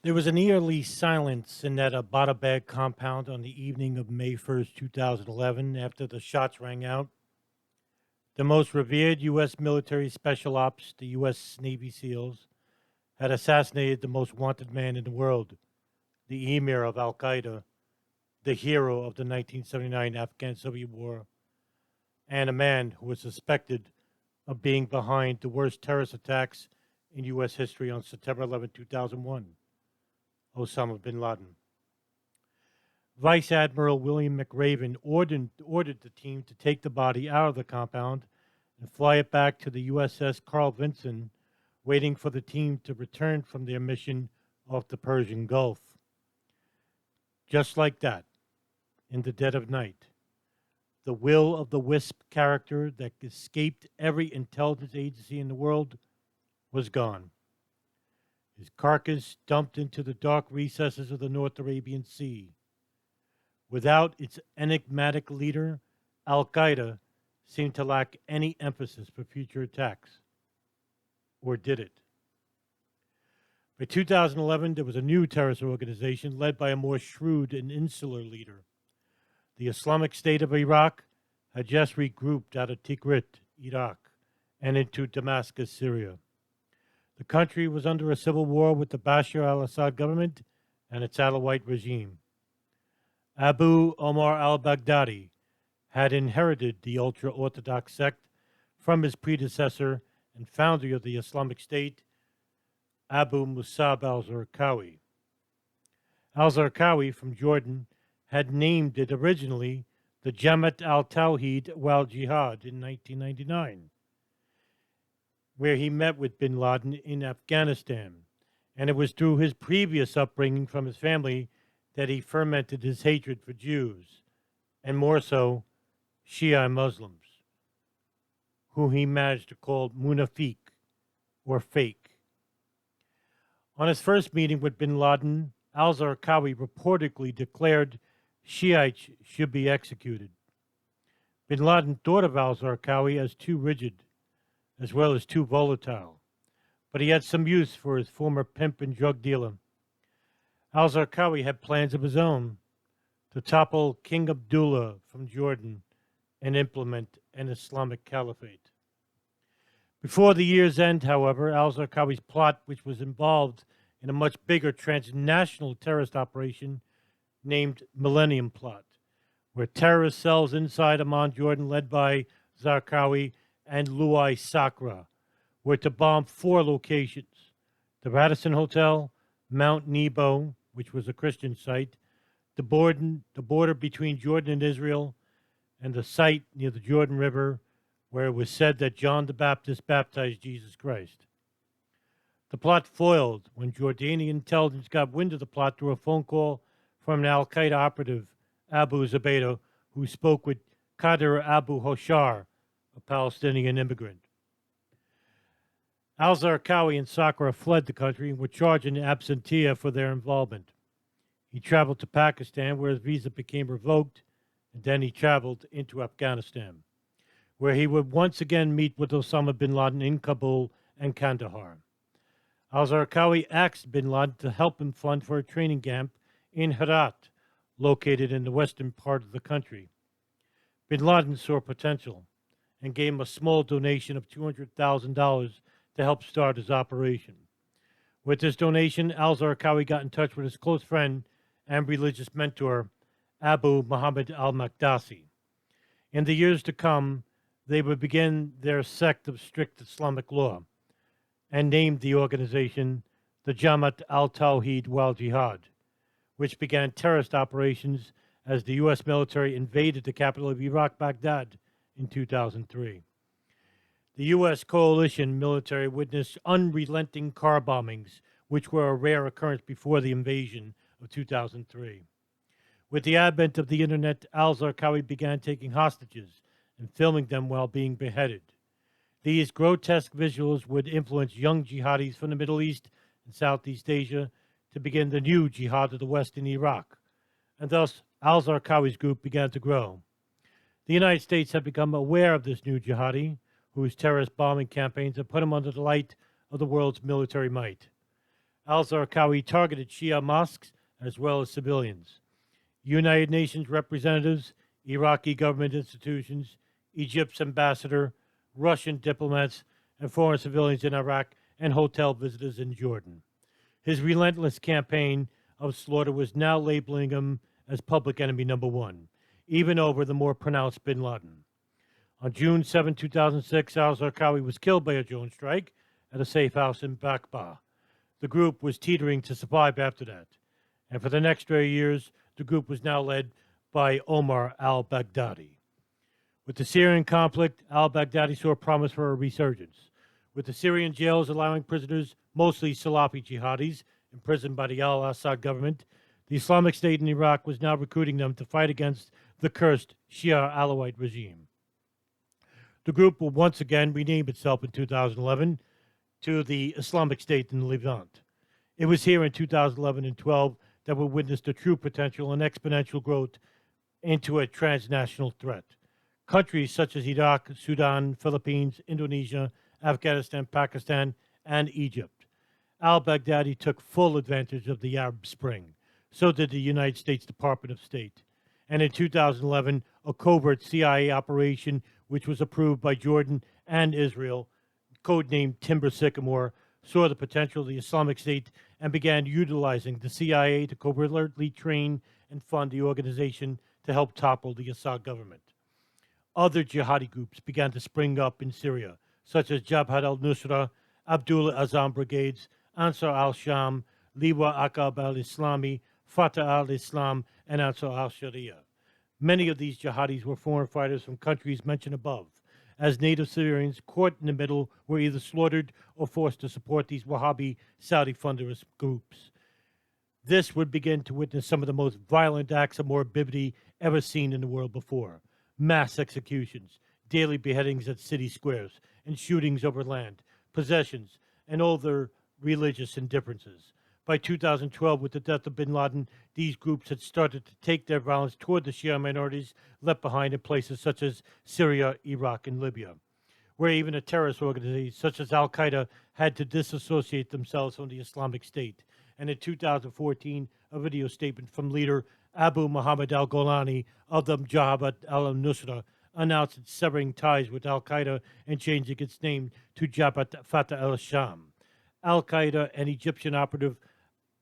There was an eerie silence in that Abbottabad compound on the evening of May 1st, 2011, after the shots rang out. The most revered U.S. military special ops, the U.S. Navy SEALs, had assassinated the most wanted man in the world, the emir of Al Qaeda, the hero of the 1979 Afghan Civil War, and a man who was suspected of being behind the worst terrorist attacks in U.S. history on September 11, 2001, Osama bin Laden. Vice Admiral William McRaven ordered the team to take the body out of the compound and fly it back to the USS Carl Vinson, waiting for the team to return from their mission off the Persian Gulf. Just like that, in the dead of night, the will of the wisp character that escaped every intelligence agency in the world was gone. His carcass dumped into the dark recesses of the North Arabian Sea. Without its enigmatic leader, Al Qaeda seemed to lack any emphasis for future attacks. Or did it? By 2011, there was a new terrorist organization led by a more shrewd and insular leader. The Islamic State of Iraq had just regrouped out of Tikrit, Iraq, and into Damascus, Syria. The country was under a civil war with the Bashir al-Assad government and its Alawite regime. Abu Omar al-Baghdadi had inherited the ultra-Orthodox sect from his predecessor and founder of the Islamic State, Abu Musab al-Zarqawi. Al-Zarqawi from Jordan had named it originally the Jabhat al-Tawhid wal-Jihad in 1999, where he met with bin Laden in Afghanistan, and it was through his previous upbringing from his family that he fermented his hatred for Jews, and more so, Shia Muslims, who he managed to call munafiq, or fake. On his first meeting with bin Laden, al-Zarqawi reportedly declared Shiites should be executed. Bin Laden thought of al-Zarqawi as too rigid, as well as too volatile, but he had some use for his former pimp and drug dealer. Al-Zarqawi had plans of his own to topple King Abdullah from Jordan and implement an Islamic caliphate. Before the year's end, however, al-Zarqawi's plot, which was involved in a much bigger transnational terrorist operation named Millennium Plot, where terrorist cells inside Amman, Jordan, led by Zarqawi and Louis Sakra, were to bomb 4 locations: the Radisson Hotel, Mount Nebo, which was a Christian site, the border between Jordan and Israel, and the site near the Jordan River where it was said that John the Baptist baptized Jesus Christ. The plot foiled when Jordanian intelligence got wind of the plot through a phone call from an al-Qaeda operative, Abu Zubaydah, who spoke with Qadir Abu Hoshar, a Palestinian immigrant. Al-Zarqawi and Sakra fled the country and were charged in absentia for their involvement. He traveled to Pakistan, where his visa became revoked, and then he traveled into Afghanistan, where he would once again meet with Osama bin Laden in Kabul and Kandahar. Al-Zarqawi asked bin Laden to help him fund for a training camp in Herat, located in the western part of the country. Bin Laden saw potential and gave him a small donation of $200,000 to help start his operation. With this donation, al-Zarqawi got in touch with his close friend and religious mentor, Abu Muhammad al-Makdisi. In the years to come, they would begin their sect of strict Islamic law and named the organization the Jabhat al-Tawhid wal-Jihad, which began terrorist operations as the U.S. military invaded the capital of Iraq, Baghdad, in 2003. The U.S. coalition military witnessed unrelenting car bombings, which were a rare occurrence before the invasion of 2003. With the advent of the internet, al-Zarqawi began taking hostages and filming them while being beheaded. These grotesque visuals would influence young jihadis from the Middle East and Southeast Asia to begin the new Jihad of the West in Iraq, and thus al-Zarqawi's group began to grow. The United States had become aware of this new jihadi, whose terrorist bombing campaigns had put him under the light of the world's military might. Al-Zarqawi targeted Shia mosques as well as civilians. United Nations representatives, Iraqi government institutions, Egypt's ambassador, Russian diplomats, and foreign civilians in Iraq, and hotel visitors in Jordan. His relentless campaign of slaughter was now labeling him as public enemy number one, even over the more pronounced bin Laden. On June 7, 2006, al-Zarqawi was killed by a drone strike at a safe house in Bakba. The group was teetering to survive after that. And for the next 3 years, the group was now led by Omar al-Baghdadi. With the Syrian conflict, al-Baghdadi saw promise for a resurgence. With the Syrian jails allowing prisoners, mostly Salafi jihadis, imprisoned by the al-Assad government, the Islamic State in Iraq was now recruiting them to fight against the cursed Shia Alawite regime. The group will once again rename itself in 2011 to the Islamic State in the Levant. It was here in 2011 and 12 that we witnessed the true potential and exponential growth into a transnational threat. Countries such as Iraq, Sudan, Philippines, Indonesia, Afghanistan, Pakistan, and Egypt. Al-Baghdadi took full advantage of the Arab Spring. So did the United States Department of State. And in 2011, a covert CIA operation, which was approved by Jordan and Israel, codenamed Timber Sycamore, saw the potential of the Islamic State and began utilizing the CIA to covertly train and fund the organization to help topple the Assad government. Other jihadi groups began to spring up in Syria, such as Jabhat al-Nusra, Abdul Azam Brigades, Ansar al-Sham, Liwa Aqab al-Islami, Fatah al-Islam, and Ansar al-Sharia. Many of these jihadis were foreign fighters from countries mentioned above, as native Syrians caught in the middle were either slaughtered or forced to support these Wahhabi Saudi fundamentalists groups. This would begin to witness some of the most violent acts of morbidity ever seen in the world before. Mass executions, daily beheadings at city squares, and shootings over land, possessions, and other religious indifferences. By 2012, with the death of bin Laden, these groups had started to take their violence toward the Shia minorities left behind in places such as Syria, Iraq, and Libya, where even a terrorist organization such as al-Qaeda had to disassociate themselves from the Islamic State. And in 2014, a video statement from leader Abu Muhammad al-Golani of the Jabhat al-Nusra announced its severing ties with al-Qaeda and changing its name to Jabhat Fatah al-Sham. Al-Qaeda and Egyptian operative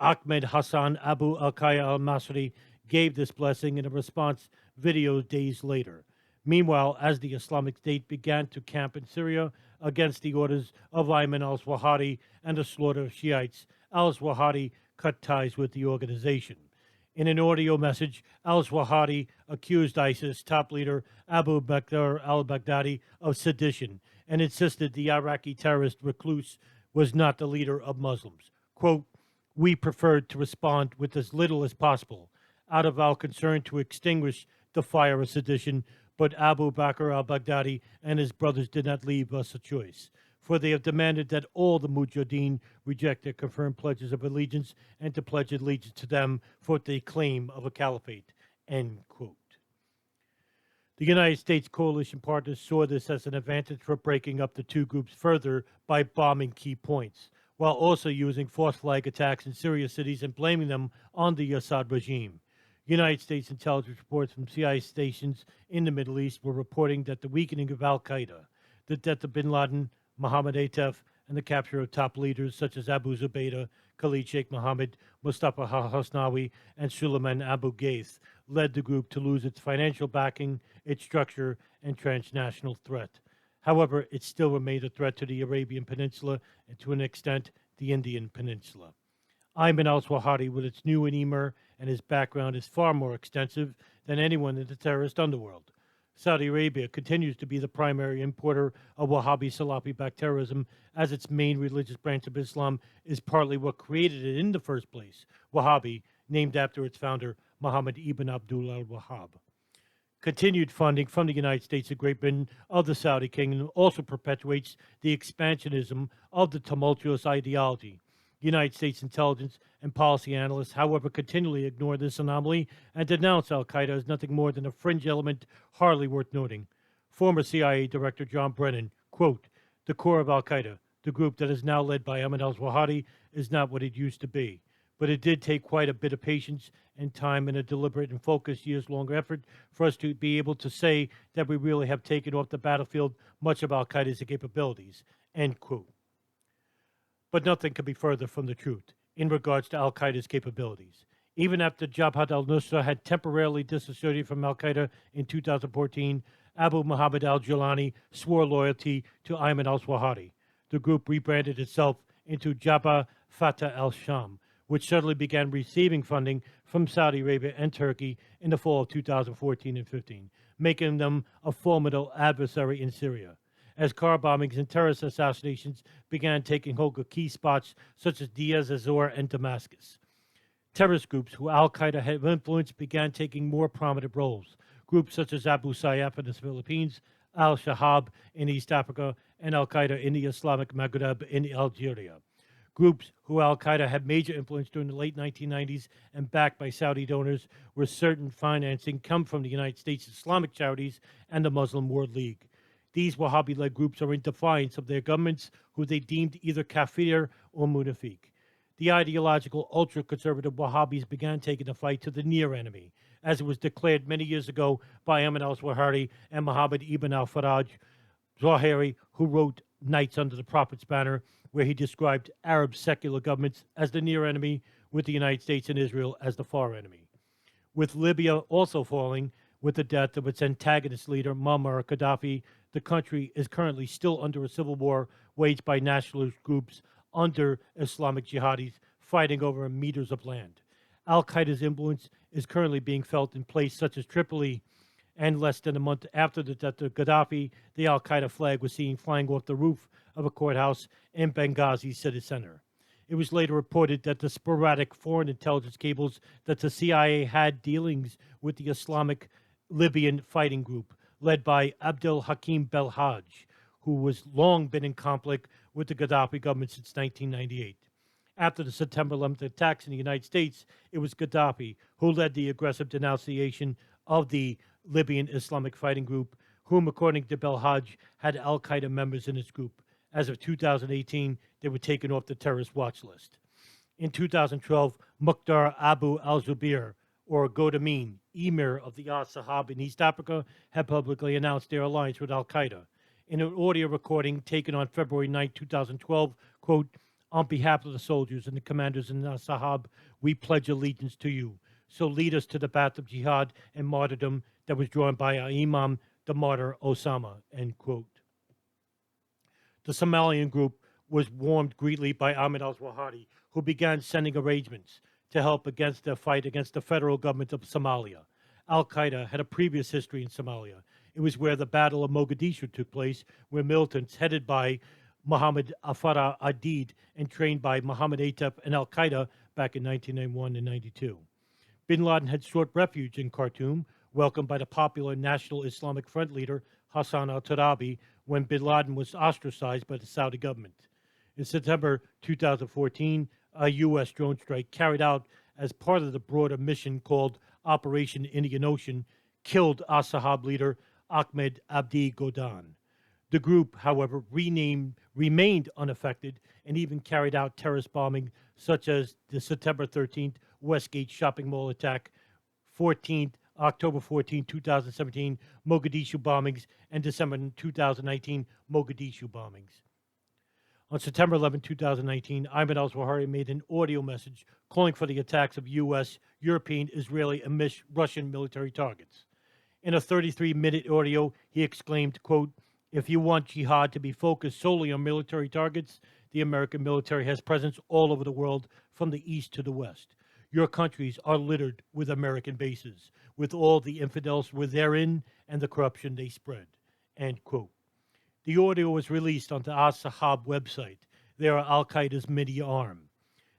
Ahmed Hassan Abu al-Qaya al-Masri gave this blessing in a response video days later. Meanwhile, as the Islamic State began to camp in Syria against the orders of Ayman al-Zawahiri and the slaughter of Shiites, al-Zawahiri cut ties with the organization. In an audio message, al-Zawahiri accused ISIS top leader Abu Bakr al-Baghdadi of sedition and insisted the Iraqi terrorist recluse was not the leader of Muslims. Quote, "We preferred to respond with as little as possible, out of our concern to extinguish the fire of sedition, but Abu Bakr al-Baghdadi and his brothers did not leave us a choice, for they have demanded that all the Mujahideen reject their confirmed pledges of allegiance and to pledge allegiance to them for the claim of a caliphate," end quote. The United States coalition partners saw this as an advantage for breaking up the two groups further by bombing key points, while also using false flag attacks in Syria cities and blaming them on the Assad regime. United States intelligence reports from CIA stations in the Middle East were reporting that the weakening of al-Qaeda, the death of bin Laden, Mohammed Atef, and the capture of top leaders such as Abu Zubaydah, Khalid Sheikh Mohammed, Mustafa al-Hasnawi, and Suleiman Abu Ghaith led the group to lose its financial backing, its structure, and transnational threat. However, it still remained a threat to the Arabian Peninsula and, to an extent, the Indian Peninsula. Ayman al-Zawahiri, with its new emir and his background, is far more extensive than anyone in the terrorist underworld. Saudi Arabia continues to be the primary importer of Wahhabi Salafi-backed terrorism, as its main religious branch of Islam is partly what created it in the first place, Wahhabi, named after its founder, Muhammad ibn Abdul al-Wahhab. Continued funding from the United States and Great Britain of the Saudi Kingdom also perpetuates the expansionism of the tumultuous ideology. United States intelligence and policy analysts, however, continually ignore this anomaly and denounce al-Qaeda as nothing more than a fringe element hardly worth noting. Former CIA Director John Brennan, quote, "The core of al-Qaeda, The group that is now led by Ahmed al-Zawahiri is not what it used to be. But it did take quite a bit of patience and time and a deliberate and focused years-long effort for us to be able to say that we really have taken off the battlefield much of al-Qaeda's capabilities, end quote. But nothing could be further from the truth in regards to al-Qaeda's capabilities. Even after Jabhat al-Nusra had temporarily disassociated from al-Qaeda in 2014, Abu Muhammad al-Jilani swore loyalty to Ayman al-Zawahiri. The group rebranded itself into Jabhat Fatah al-Sham, which suddenly began receiving funding from Saudi Arabia and Turkey in the fall of 2014 and 15, making them a formidable adversary in Syria. As car bombings and terrorist assassinations began taking hold of key spots such as Deir ez-Zor and Damascus. Terrorist groups who al-Qaeda had influenced began taking more prominent roles. Groups such as Abu Sayyaf in the Philippines, al-Shabaab in East Africa, and al-Qaeda in the Islamic Maghreb in Algeria. Groups who al-Qaeda had major influence during the late 1990s and backed by Saudi donors, where certain financing come from the United States Islamic charities and the Muslim World League. These Wahhabi-led groups are in defiance of their governments, who they deemed either kafir or munafiq. The ideological ultra-conservative Wahhabis began taking the fight to the near enemy, as it was declared many years ago by Ahmed al-Zawahiri and Muhammad ibn al-Faraj Zawahiri, who wrote Knights Under the Prophet's Banner, where he described Arab secular governments as the near enemy, with the United States and Israel as the far enemy. With Libya also falling with the death of its antagonist leader, Muammar Gaddafi, the country is currently still under a civil war waged by nationalist groups under Islamic jihadis fighting over meters of land. Al-Qaeda's influence is currently being felt in places such as Tripoli, and less than a month after the death of Gaddafi, the al-Qaeda flag was seen flying off the roof of a courthouse in Benghazi city center. It was later reported that the sporadic foreign intelligence cables that the CIA had dealings with the Islamic Libyan fighting group, led by Abdel Hakim Belhaj, who has long been in conflict with the Gaddafi government since 1998. After the September 11th attacks in the United States, it was Gaddafi who led the aggressive denunciation of the Libyan Islamic fighting group, whom, according to Belhaj, had al-Qaeda members in its group. As of 2018, they were taken off the terrorist watch list. In 2012, Mukhtar Abu al-Zubair, or Godamin, emir of the al-Shabaab in East Africa, had publicly announced their alliance with al-Qaeda. In an audio recording taken on February 9, 2012, quote, "On behalf of the soldiers and the commanders in al-Shabaab, we pledge allegiance to you. So lead us to the path of jihad and martyrdom that was drawn by our Imam, the martyr Osama," end quote. The Somalian group was warmed greatly by Ahmed al-Zawahiri, who began sending arrangements to help against the fight against the federal government of Somalia. Al-Qaeda had a previous history in Somalia. It was where the Battle of Mogadishu took place, where militants headed by Mohammed Afara Adid and trained by Mohammed Atef and al-Qaeda back in 1991 and 92. Bin Laden had sought refuge in Khartoum, welcomed by the popular National Islamic Front leader Hassan al-Turabi, when bin Laden was ostracized by the Saudi government. In September 2014, a U.S. drone strike carried out as part of the broader mission called Operation Indian Ocean killed al-Shabaab leader Ahmed Abdi Godan. The group, however, remained unaffected and even carried out terrorist bombing, such as the September 13th Westgate shopping mall attack, October 14, 2017 Mogadishu bombings, and December 2019 Mogadishu bombings. On September 11, 2019, Ayman al-Zawahiri made an audio message calling for the attacks of U.S., European, Israeli, and Russian military targets. In a 33-minute audio, he exclaimed, quote, "If you want jihad to be focused solely on military targets, the American military has presence all over the world, from the east to the west. Your countries are littered with American bases, with all the infidels therein and the corruption they spread," end quote. The audio was released on the al-Shabaab website. They are al-Qaeda's media arm.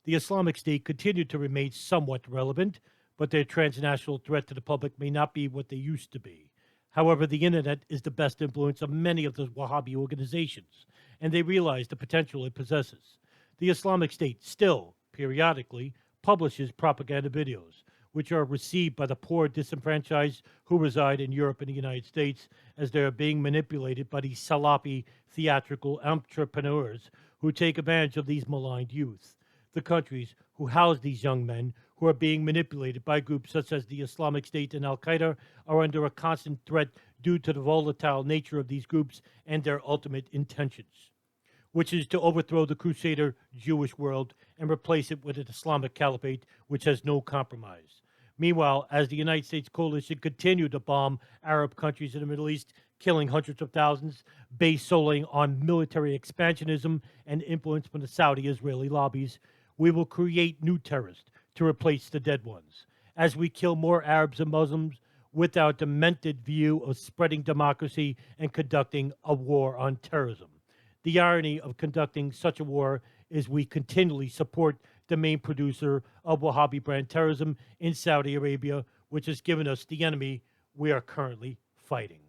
The Islamic State continued to remain somewhat relevant, but their transnational threat to the public may not be what they used to be. However, the internet is the best influence of many of the Wahhabi organizations, and they realize the potential it possesses. The Islamic State still, periodically, publishes propaganda videos, which are received by the poor disenfranchised who reside in Europe and the United States, as they are being manipulated by these Salafi theatrical entrepreneurs who take advantage of these maligned youth. The countries who house these young men, who are being manipulated by groups such as the Islamic State and Al Qaeda, are under a constant threat due to the volatile nature of these groups and their ultimate intentions, which is to overthrow the Crusader Jewish world and replace it with an Islamic caliphate which has no compromise. Meanwhile, as the United States coalition continued to bomb Arab countries in the Middle East, killing hundreds of thousands, based solely on military expansionism and influence from the Saudi-Israeli lobbies, we will create new terrorists to replace the dead ones. As we kill more Arabs and Muslims with our demented view of spreading democracy and conducting a war on terrorism. The irony of conducting such a war is we continually support the main producer of Wahhabi brand terrorism in Saudi Arabia, which has given us the enemy we are currently fighting.